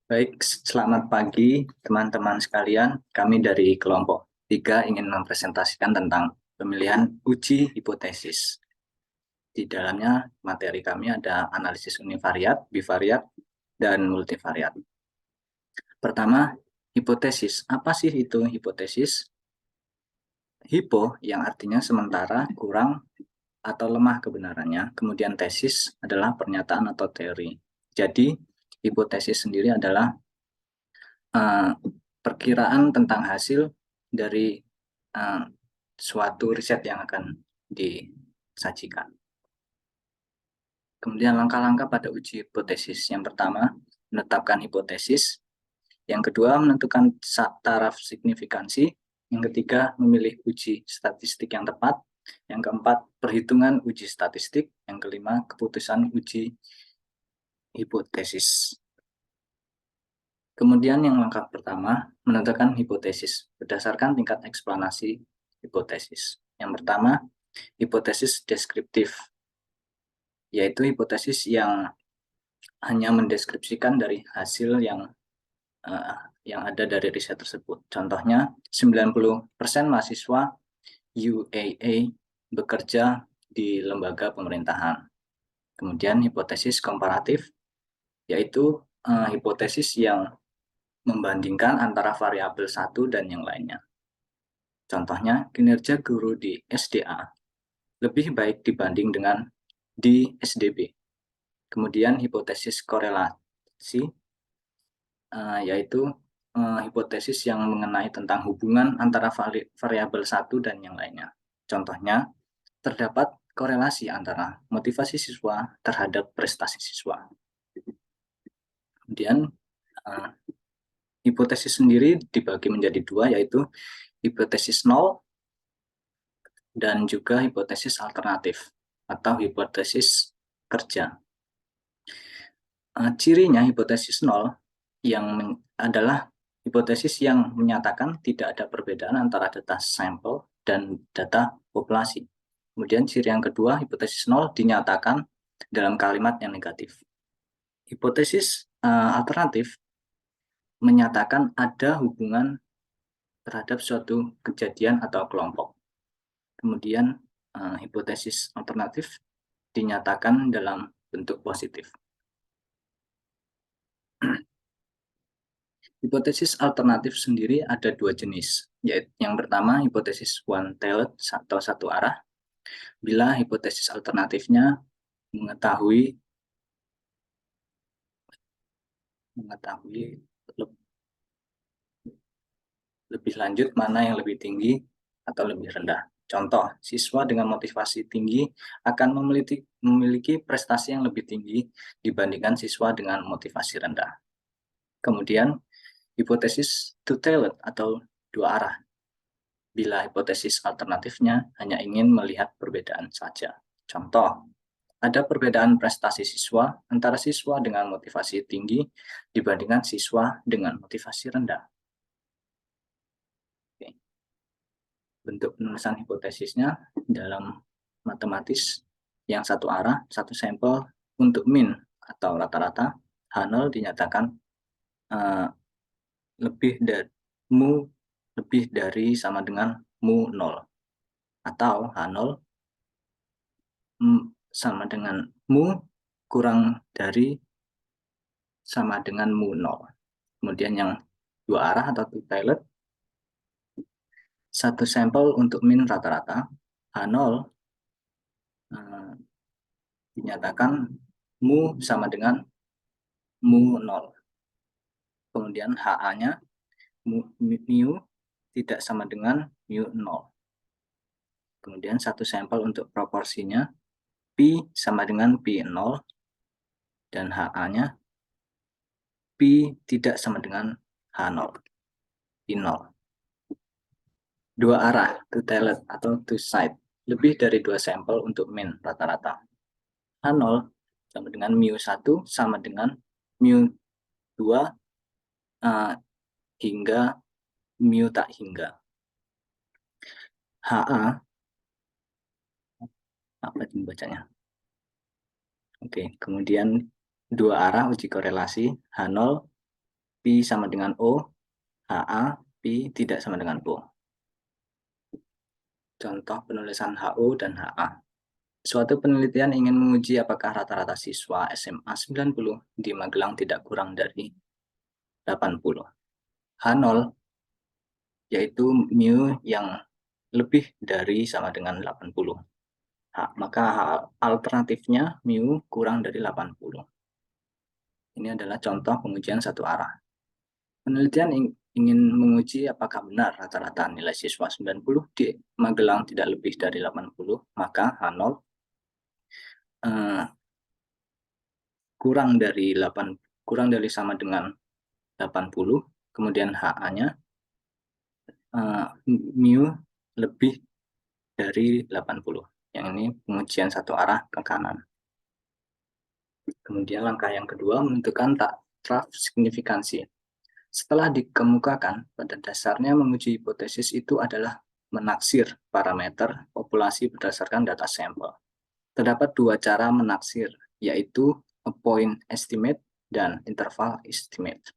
Baik, selamat pagi teman-teman sekalian. Kami dari kelompok 3 ingin mempresentasikan tentang pemilihan uji hipotesis. Di dalamnya materi kami ada analisis univariat, bivariat, dan multivariat. Pertama, hipotesis. Apa sih itu hipotesis? Hipo yang artinya sementara, kurang, atau lemah kebenarannya. Kemudian tesis adalah pernyataan atau teori. Jadi, hipotesis sendiri adalah perkiraan tentang hasil dari suatu riset yang akan disajikan. Kemudian langkah-langkah pada uji hipotesis. Yang pertama, menetapkan hipotesis. Yang kedua, menentukan taraf signifikansi. Yang ketiga, memilih uji statistik yang tepat. Yang keempat, perhitungan uji statistik. Yang kelima, keputusan uji hipotesis. Kemudian yang langkah pertama, menentukan hipotesis berdasarkan tingkat eksplanasi hipotesis. Yang pertama, hipotesis deskriptif, yaitu hipotesis yang hanya mendeskripsikan dari hasil yang ada dari riset tersebut. Contohnya, 90% mahasiswa UAA bekerja di lembaga pemerintahan. Kemudian hipotesis komparatif, yaitu hipotesis yang membandingkan antara variabel satu dan yang lainnya. Contohnya, kinerja guru di SDA lebih baik dibanding dengan di SDB. Kemudian hipotesis korelasi, yaitu hipotesis yang mengenai tentang hubungan antara variabel satu dan yang lainnya. Contohnya, terdapat korelasi antara motivasi siswa terhadap prestasi siswa. Kemudian hipotesis sendiri dibagi menjadi dua, yaitu hipotesis nol dan juga hipotesis alternatif atau hipotesis kerja. Cirinya hipotesis nol adalah hipotesis yang menyatakan tidak ada perbedaan antara data sampel dan data populasi. Kemudian ciri yang kedua, hipotesis nol dinyatakan dalam kalimat yang negatif. Hipotesis alternatif menyatakan ada hubungan terhadap suatu kejadian atau kelompok. Kemudian hipotesis alternatif dinyatakan dalam bentuk positif. Hipotesis alternatif sendiri ada dua jenis, yaitu yang pertama hipotesis one-tailed atau satu arah, bila hipotesis alternatifnya mengetahui lebih lanjut mana yang lebih tinggi atau lebih rendah. Contoh, siswa dengan motivasi tinggi akan memiliki prestasi yang lebih tinggi dibandingkan siswa dengan motivasi rendah. Kemudian, hipotesis two-tailed atau dua arah, bila hipotesis alternatifnya hanya ingin melihat perbedaan saja. Contoh, ada perbedaan prestasi siswa antara siswa dengan motivasi tinggi dibandingkan siswa dengan motivasi rendah. Oke. Bentuk penulisan hipotesisnya dalam matematis yang satu arah, satu sampel untuk min atau rata-rata, H0 dinyatakan lebih dari sama dengan mu 0, atau H0 sama dengan mu kurang dari sama dengan mu 0. Kemudian yang dua arah atau two-tailed, satu sampel untuk min rata-rata, H0 dinyatakan mu sama dengan mu 0. Kemudian HA-nya mu tidak sama dengan mu 0. Kemudian satu sampel untuk proporsinya, pi sama dengan pi 0, dan HA-nya pi tidak sama dengan H0, pi 0. Dua arah, two-tailed atau two-side, lebih dari dua sampel untuk min rata-rata. H0 sama dengan mu1 sama dengan mu2 hingga mu tak hingga. HA, apa itu bacanya? Oke, kemudian dua arah uji korelasi, H0 Pi sama dengan O, HA, Pi tidak sama dengan O. Contoh penulisan HO dan HA. Suatu penelitian ingin menguji apakah rata-rata siswa SMA 90 di Magelang tidak kurang dari 80. H0 yaitu mu yang lebih dari sama dengan 80. Maka alternatifnya mu kurang dari 80. Ini adalah contoh pengujian satu arah. Penelitian ingin menguji apakah benar rata-rata nilai siswa 90 di Magelang tidak lebih dari 80, maka H0 kurang dari sama dengan 80, kemudian HA-nya mu lebih dari 80. Yang ini pengujian satu arah ke kanan. Kemudian langkah yang kedua menentukan taraf signifikansi. Setelah dikemukakan, pada dasarnya menguji hipotesis itu adalah menaksir parameter populasi berdasarkan data sampel. Terdapat dua cara menaksir, yaitu a point estimate dan interval estimate.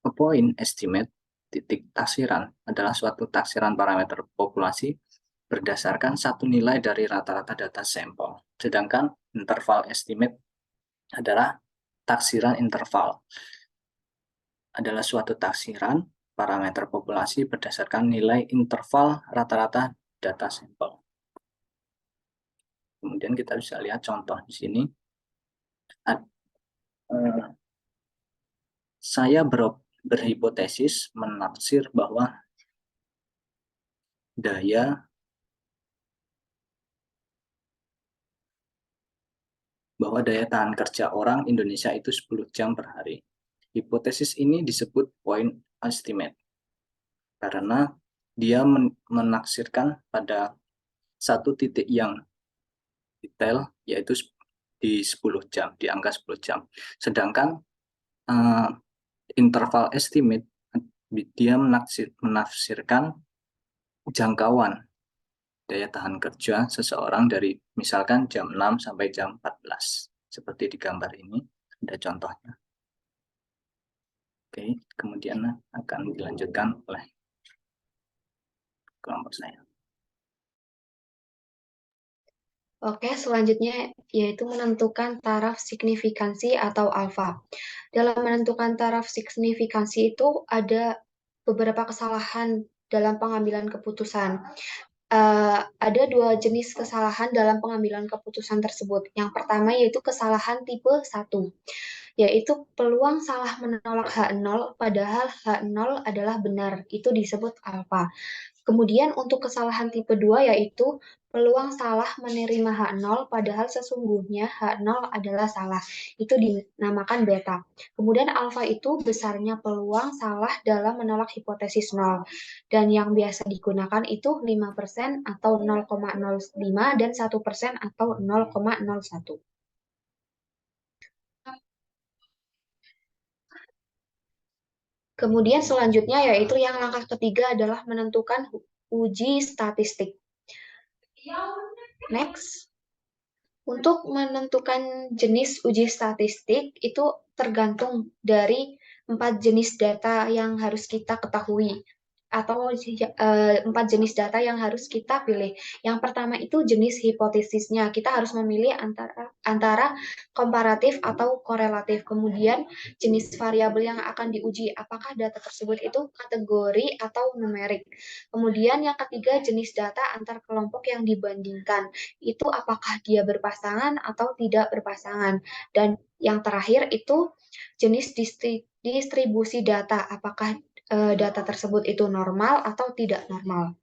A point estimate, titik taksiran, adalah suatu taksiran parameter populasi berdasarkan satu nilai dari rata-rata data sampel. Sedangkan interval estimate adalah taksiran interval, adalah suatu taksiran parameter populasi berdasarkan nilai interval rata-rata data sampel. Kemudian kita bisa lihat contoh di sini. Saya berhipotesis menaksir bahwa daya tahan kerja orang Indonesia itu 10 jam per hari. Hipotesis ini disebut point estimate karena dia menaksirkan pada satu titik yang detail, yaitu di 10 jam, di angka 10 jam. Sedangkan interval estimate, dia menafsirkan jangkauan daya tahan kerja seseorang dari misalkan jam 6 sampai jam 14. Seperti di gambar ini, ada contohnya. Oke, kemudian akan dilanjutkan oleh kelompok saya. Oke, selanjutnya yaitu menentukan taraf signifikansi atau alfa. Dalam menentukan taraf signifikansi itu ada beberapa kesalahan dalam pengambilan keputusan. Ada dua jenis kesalahan dalam pengambilan keputusan tersebut. Yang pertama yaitu kesalahan tipe 1, yaitu peluang salah menolak H0 padahal H0 adalah benar. Itu disebut alfa. Kemudian untuk kesalahan tipe 2 yaitu peluang salah menerima H0 padahal sesungguhnya H0 adalah salah. Itu dinamakan beta. Kemudian alfa itu besarnya peluang salah dalam menolak hipotesis 0. Dan yang biasa digunakan itu 5% atau 0,05 dan 1% atau 0,01. Kemudian selanjutnya yaitu yang langkah ketiga adalah menentukan uji statistik. Next. Untuk menentukan jenis uji statistik itu tergantung dari 4 jenis data yang harus kita ketahui atau 4 jenis data yang harus kita pilih. Yang pertama itu jenis hipotesisnya. Kita harus memilih antara komparatif atau korelatif. Kemudian jenis variabel yang akan diuji, apakah data tersebut itu kategori atau numerik. Kemudian yang ketiga jenis data antar kelompok yang dibandingkan. Itu apakah dia berpasangan atau tidak berpasangan. Dan yang terakhir itu jenis distribusi data, apakah data tersebut itu normal atau tidak normal.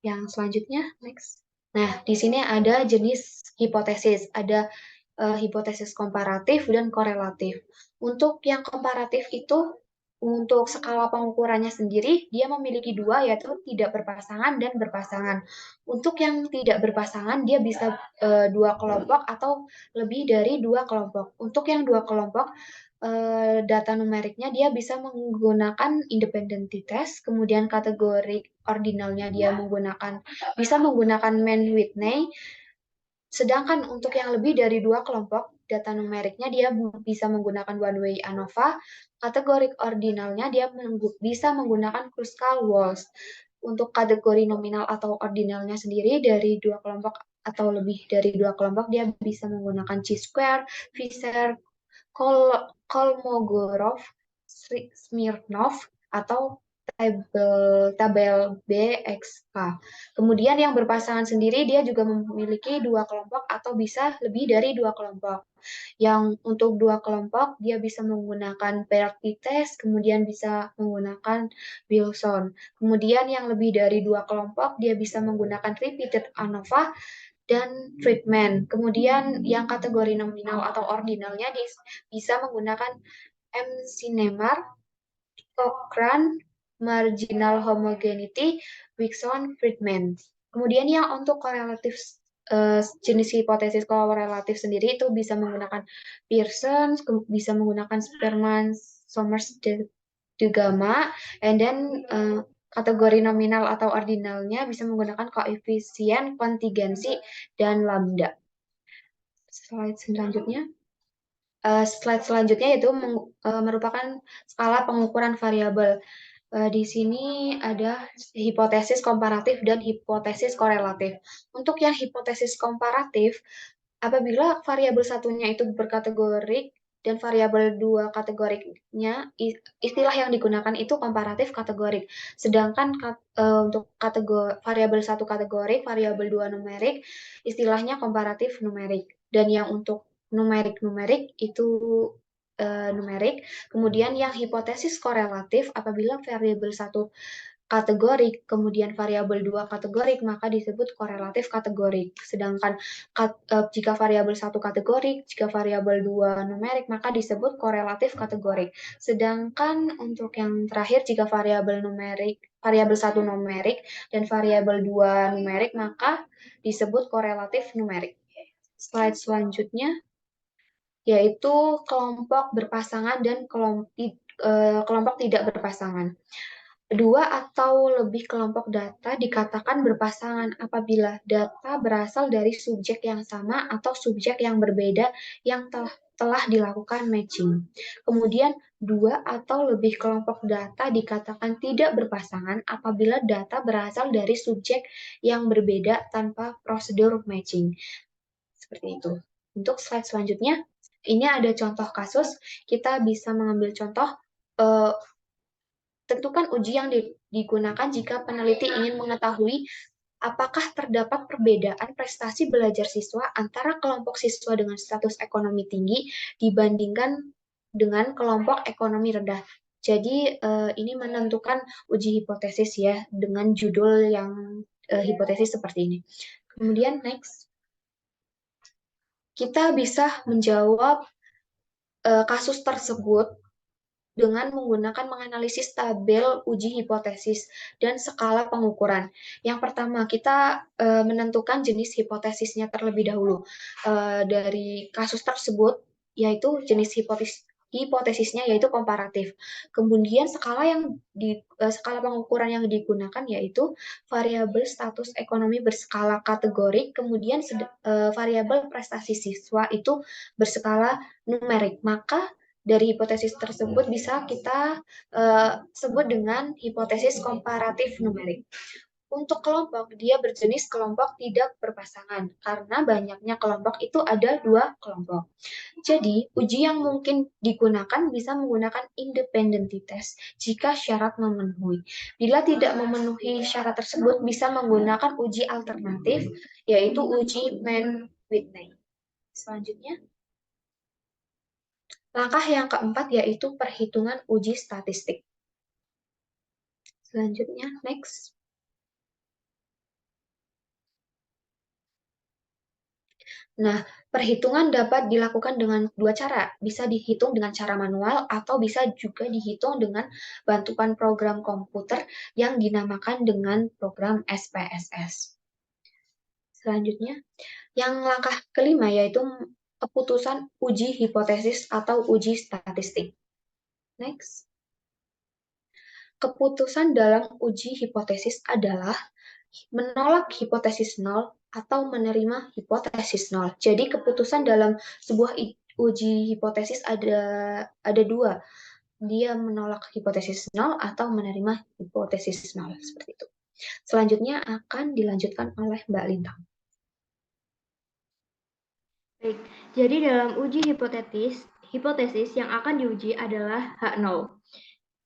Yang selanjutnya, next. Nah, di sini ada jenis hipotesis, ada hipotesis komparatif dan korelatif. Untuk yang komparatif itu, untuk skala pengukurannya sendiri, dia memiliki dua, yaitu tidak berpasangan dan berpasangan. Untuk yang tidak berpasangan, dia bisa dua kelompok atau lebih dari dua kelompok. Untuk yang dua kelompok, data numeriknya dia bisa menggunakan independent test, kemudian kategori ordinalnya dia bisa menggunakan Mann-Whitney. Sedangkan untuk yang lebih dari dua kelompok, data numeriknya dia bisa menggunakan one-way ANOVA, kategori ordinalnya dia bisa menggunakan Kruskal-Walsh. Untuk kategori nominal atau ordinalnya sendiri dari dua kelompok atau lebih dari dua kelompok dia bisa menggunakan chi-square, Fisher, Kolmogorov, Smirnov, atau tabel BXK. Kemudian yang berpasangan sendiri dia juga memiliki dua kelompok atau bisa lebih dari dua kelompok. Yang untuk dua kelompok dia bisa menggunakan paired t-test, kemudian bisa menggunakan Wilson. Kemudian yang lebih dari dua kelompok dia bisa menggunakan repeated ANOVA dan Friedman. Kemudian yang kategori nominal atau ordinalnya bisa menggunakan M-Sinemar, Cochrane, marginal homogeneity, Wilson, Friedman. Kemudian yang untuk korelatif jenis hipotesis korelatif sendiri itu bisa menggunakan Pearson, bisa menggunakan Spearman, Somers, de Gamma, and then kategori nominal atau ordinalnya bisa menggunakan koefisien kontingensi dan lambda. Slide selanjutnya. Slide selanjutnya itu merupakan skala pengukuran variabel. Di sini ada hipotesis komparatif dan hipotesis korelatif. Untuk yang hipotesis komparatif, apabila variabel satunya itu berkategorik dan variabel dua kategoriknya, istilah yang digunakan itu komparatif kategorik. Sedangkan untuk kategori variabel satu kategorik, variabel dua numerik, istilahnya komparatif numerik. Dan yang untuk numerik itu numerik. Kemudian yang hipotesis korelatif apabila variabel satu kategorik, kemudian variabel dua kategorik, maka disebut korelatif kategorik. Sedangkan jika variabel satu kategorik, jika variabel dua numerik, maka disebut korelatif kategorik. Sedangkan untuk yang terakhir, jika variabel satu numerik dan variabel dua numerik, maka disebut korelatif numerik. Slide selanjutnya yaitu kelompok berpasangan dan kelompok tidak berpasangan. Dua atau lebih kelompok data dikatakan berpasangan apabila data berasal dari subjek yang sama atau subjek yang berbeda yang telah dilakukan matching. Kemudian, dua atau lebih kelompok data dikatakan tidak berpasangan apabila data berasal dari subjek yang berbeda tanpa prosedur matching. Seperti itu. Untuk slide selanjutnya, ini ada contoh kasus. Kita bisa mengambil contoh tentukan uji yang digunakan jika peneliti ingin mengetahui apakah terdapat perbedaan prestasi belajar siswa antara kelompok siswa dengan status ekonomi tinggi dibandingkan dengan kelompok ekonomi rendah. Jadi ini menentukan uji hipotesis ya dengan judul yang hipotesis seperti ini. Kemudian next. Kita bisa menjawab kasus tersebut dengan menggunakan menganalisis tabel uji hipotesis dan skala pengukuran. Yang pertama, kita menentukan jenis hipotesisnya terlebih dahulu. Dari kasus tersebut, yaitu jenis hipotesisnya yaitu komparatif. Kemudian skala pengukuran yang digunakan yaitu variabel status ekonomi berskala kategorik, kemudian variabel prestasi siswa itu berskala numerik. Maka dari hipotesis tersebut bisa kita sebut dengan hipotesis komparatif numerik. Untuk kelompok, dia berjenis kelompok tidak berpasangan, karena banyaknya kelompok itu ada dua kelompok. Jadi, uji yang mungkin digunakan bisa menggunakan independent t-test jika syarat memenuhi. Bila tidak memenuhi syarat tersebut, bisa menggunakan uji alternatif, yaitu uji Mann-Whitney. Selanjutnya. Langkah yang keempat yaitu perhitungan uji statistik. Selanjutnya, next. Nah, perhitungan dapat dilakukan dengan dua cara. Bisa dihitung dengan cara manual atau bisa juga dihitung dengan bantuan program komputer yang dinamakan dengan program SPSS. Selanjutnya, yang langkah kelima yaitu keputusan uji hipotesis atau uji statistik. Next. Keputusan dalam uji hipotesis adalah menolak hipotesis nol atau menerima hipotesis nol. Jadi keputusan dalam sebuah uji hipotesis ada dua. Dia menolak hipotesis nol atau menerima hipotesis nol, seperti itu. Selanjutnya akan dilanjutkan oleh Mbak Lintang. Baik, jadi dalam uji hipotesis yang akan diuji adalah H0.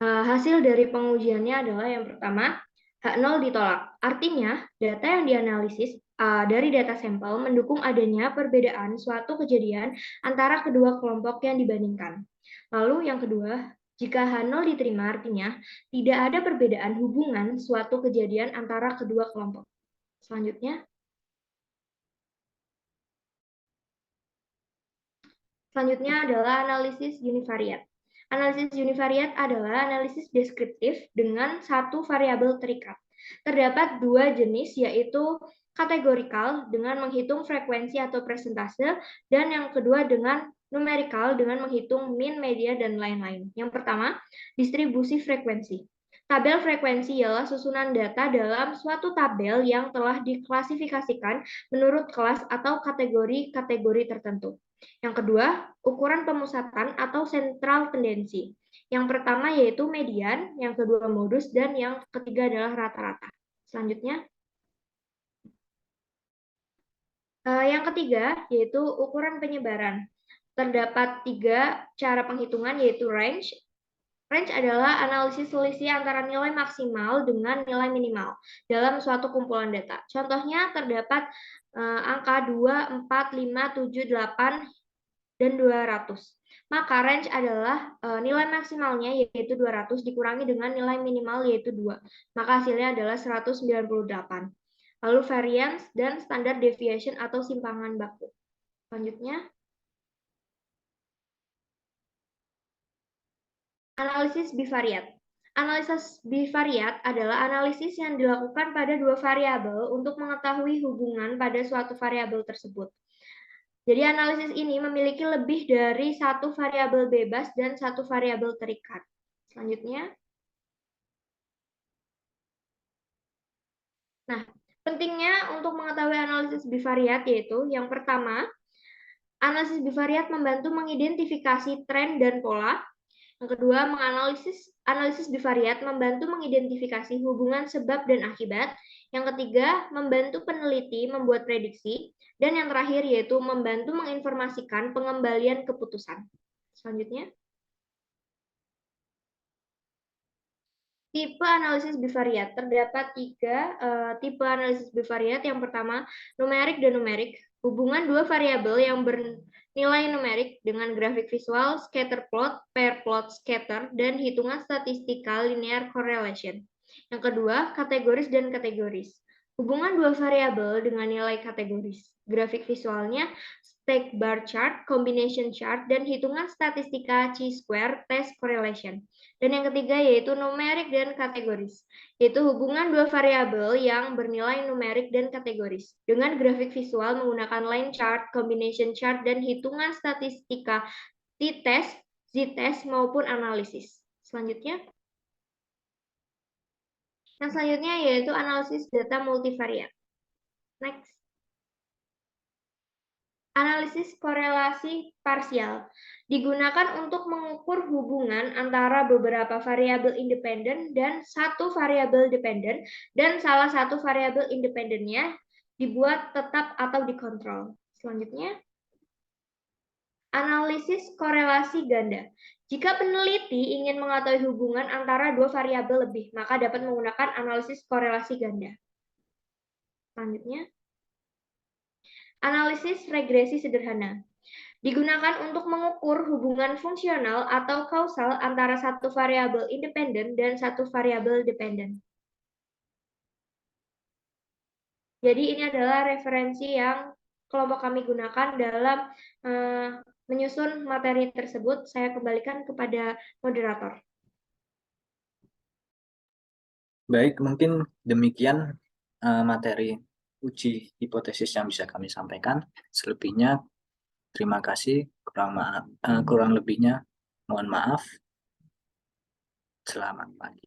Hasil dari pengujiannya adalah yang pertama, H0 ditolak. Artinya, data yang dianalisis dari data sampel mendukung adanya perbedaan suatu kejadian antara kedua kelompok yang dibandingkan. Lalu yang kedua, jika H0 diterima artinya tidak ada perbedaan hubungan suatu kejadian antara kedua kelompok. Selanjutnya adalah analisis univariat. Analisis univariat adalah analisis deskriptif dengan satu variabel terikat. Terdapat dua jenis, yaitu kategorikal dengan menghitung frekuensi atau persentase, dan yang kedua dengan numerikal dengan menghitung mean, media, dan lain-lain. Yang pertama, distribusi frekuensi. Tabel frekuensi ialah susunan data dalam suatu tabel yang telah diklasifikasikan menurut kelas atau kategori-kategori tertentu. Yang kedua, ukuran pemusatan atau sentral tendensi. Yang pertama yaitu median, yang kedua modus, dan yang ketiga adalah rata-rata. Selanjutnya, yang ketiga yaitu ukuran penyebaran. Terdapat tiga cara penghitungan yaitu range. Range adalah analisis selisih antara nilai maksimal dengan nilai minimal dalam suatu kumpulan data. Contohnya terdapat angka 2, 4, 5, 7, 8, dan 200. Maka range adalah nilai maksimalnya yaitu 200 dikurangi dengan nilai minimal yaitu 2. Maka hasilnya adalah 198. Lalu variance dan standard deviation atau simpangan baku. Selanjutnya, analisis bivariat. Analisis bivariat adalah analisis yang dilakukan pada dua variabel untuk mengetahui hubungan pada suatu variabel tersebut. Jadi analisis ini memiliki lebih dari satu variabel bebas dan satu variabel terikat. Selanjutnya. Nah, pentingnya untuk mengetahui analisis bivariat yaitu yang pertama, analisis bivariat membantu mengidentifikasi tren dan pola. Yang kedua, analisis bivariat membantu mengidentifikasi hubungan sebab dan akibat. Yang ketiga, membantu peneliti membuat prediksi. Dan yang terakhir yaitu membantu menginformasikan pengembalian keputusan. Selanjutnya. Tipe analisis bivariat. Terdapat tiga tipe analisis bivariat. Yang pertama, numerik dan numerik. Hubungan dua variabel yang bernilai numerik dengan grafik visual, scatter plot, pair plot scatter, dan hitungan statistikal linear correlation. Yang kedua, kategoris dan kategoris. Hubungan dua variabel dengan nilai kategoris. Grafik visualnya stack bar chart, combination chart, dan hitungan statistika chi-square test correlation. Dan yang ketiga yaitu numerik dan kategoris, yaitu hubungan dua variabel yang bernilai numerik dan kategoris. Dengan grafik visual menggunakan line chart, combination chart, dan hitungan statistika t-test, z-test, maupun analisis. Selanjutnya. Yang selanjutnya yaitu analisis data multivariat. Next. Analisis korelasi parsial digunakan untuk mengukur hubungan antara beberapa variabel independen dan satu variabel dependen, dan salah satu variabel independennya dibuat tetap atau dikontrol. Selanjutnya, analisis korelasi ganda. Jika peneliti ingin mengetahui hubungan antara dua variabel lebih, maka dapat menggunakan analisis korelasi ganda. Selanjutnya, analisis regresi sederhana. Digunakan untuk mengukur hubungan fungsional atau kausal antara satu variabel independen dan satu variabel dependen. Jadi ini adalah referensi yang kelompok kami gunakan dalam menyusun materi tersebut. Saya kembalikan kepada moderator. Baik, mungkin demikian materi uji hipotesis yang bisa kami sampaikan. Selebihnya, terima kasih. Kurang lebihnya, mohon maaf. Selamat pagi.